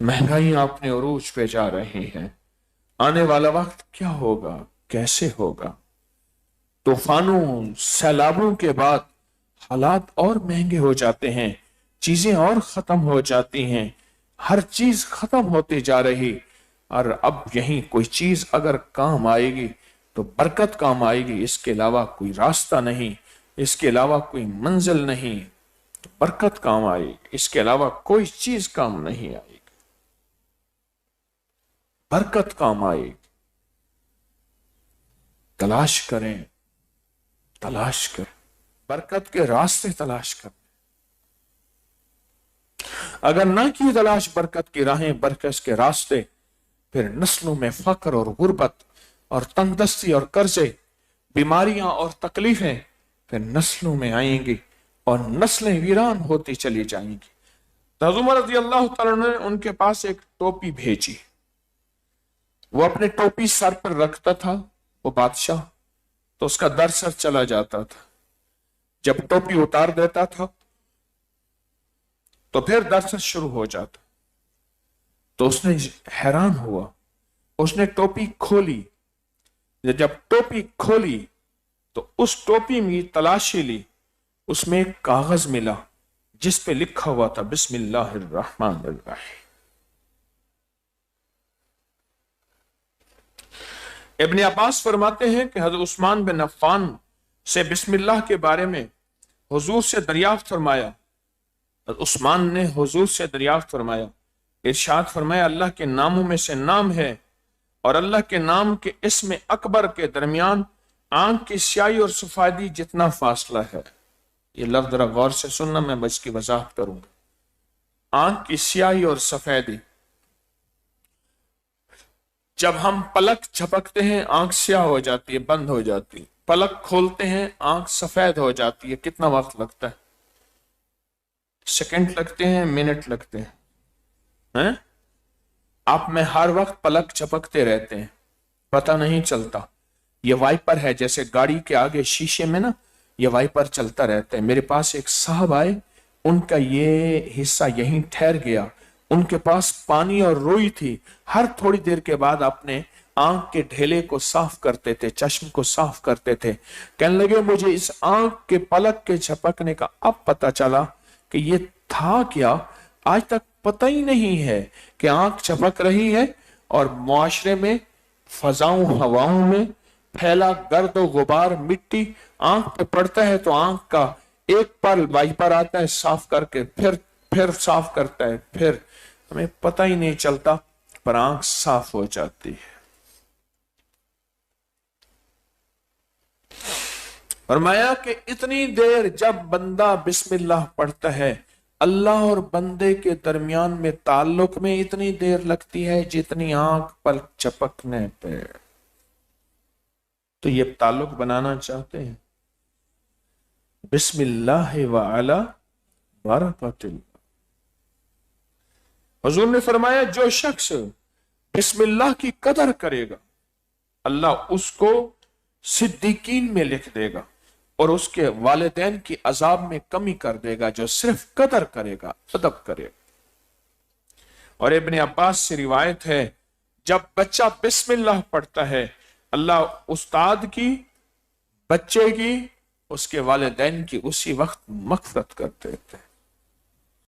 महंगाइयां अपने उरूज पे जा रही हैं। आने वाला वक्त क्या होगा, कैसे होगा? तूफानों सैलाबों के बाद हालात और महंगे हो जाते हैं, चीजें और खत्म हो जाती हैं, हर चीज खत्म होती जा रही। और अब यही कोई चीज अगर काम आएगी तो बरकत काम आएगी, इसके अलावा कोई रास्ता नहीं, इसके अलावा कोई मंजिल नहीं। तो बरकत काम आएगी, इसके अलावा कोई चीज काम नहीं आएगी। बरकत काम आएगी। तलाश करें, तलाश करें, बरकत के रास्ते तलाश करें। अगर ना की तलाश बरकत की राहें, बरकत के रास्ते, फिर नस्लों में फक्र और गुर्बत और तंगदस्ती और कर्जे, बीमारियां और तकलीफें फिर नस्लों में आएंगी और नस्लें वीरान होती चली जाएंगी। तो हज़रत उमर रज़ी अल्लाह तआला ने उनके पास एक टोपी भेजी। वो अपने टोपी सर पर रखता था, वो बादशाह, तो उसका दर सर चला जाता था। जब टोपी उतार देता था तो फिर दर सर शुरू हो जाता। तो उसने हैरान हुआ, उसने टोपी खोली। जब टोपी खोली तो उस टोपी में तलाशी ली, उसमें एक कागज मिला जिस पे लिखा हुआ था बिस्मिल्लाहिर्रहमानिर्रहीम। इब्न अब्बास फरमाते हैं कि हज़रत उस्मान बिन अफ़्फ़ान से बिस्मिल्लाह के बारे में हुजूर से दरियाफ्त फरमाया। उस्मान ने हुजूर से दरियाफ्त फरमाया, इरशाद फरमाया, अल्लाह के नामों में से नाम है और अल्लाह के नाम के इस्म अकबर के दरमियान आंख की स्याही और सफेदी जितना फासला है। ये लफ्ज जरा गौर से सुनना, मैं इसकी वजाहत करूंगा। आंख की स्याही और सफेदी, जब हम पलक झपकते हैं आंख स्याह हो जाती है, बंद हो जाती है, पलक खोलते हैं आंख सफेद हो जाती है। कितना वक्त लगता है? सेकंड लगते हैं, मिनट लगते हैं? आप में हर वक्त पलक झपकते रहते हैं, पता नहीं चलता। ये वाइपर है, जैसे गाड़ी के आगे शीशे में ना ये वाइपर चलता रहता है। मेरे पास एक साहब आए, उनका ये हिस्सा यहीं ठहर गया, उनके पास पानी और रुई थी। हर थोड़ी देर के बाद अपने आंख के ढेले को साफ करते थे, चश्म को साफ करते थे। कहने लगे, मुझे इस आंख के पलक के झपकने का अब पता चला कि ये था क्या। आज तक पता ही नहीं है कि आंख झपक रही है और मुआशरे में फजाओं हवाओं में फैला गर्द और गुबार मिट्टी आंख पे पड़ता है तो आंख का एक पल वाइपर आता है साफ करके, फिर साफ करता है, फिर हमें पता ही नहीं चलता, पर आंख साफ हो जाती है। फरमाया कि इतनी देर जब बंदा बिस्मिल्लाह पढ़ता है, अल्लाह और बंदे के दरमियान में ताल्लुक में इतनी देर लगती है जितनी आंख पलक झपकने पे। तो ये ताल्लुक बनाना चाहते हैं, बिस्मिल्लाह व अला बरकतिल्लाह। हुजूर ने फरमाया, जो शख्स बिस्मिल्लाह की कदर करेगा, अल्लाह उसको सिद्दीकीन में लिख देगा और उसके वालिदैन की अजाब में कमी कर देगा, जो सिर्फ कदर करेगा, अदब करेगा। और इब्न अब्बास से रिवायत है, जब बच्चा बिस्मिल्लाह पढ़ता है, अल्लाह उस्ताद की, बच्चे की, उसके वालिदैन की उसी वक्त मग़फ़िरत कर देते हैं।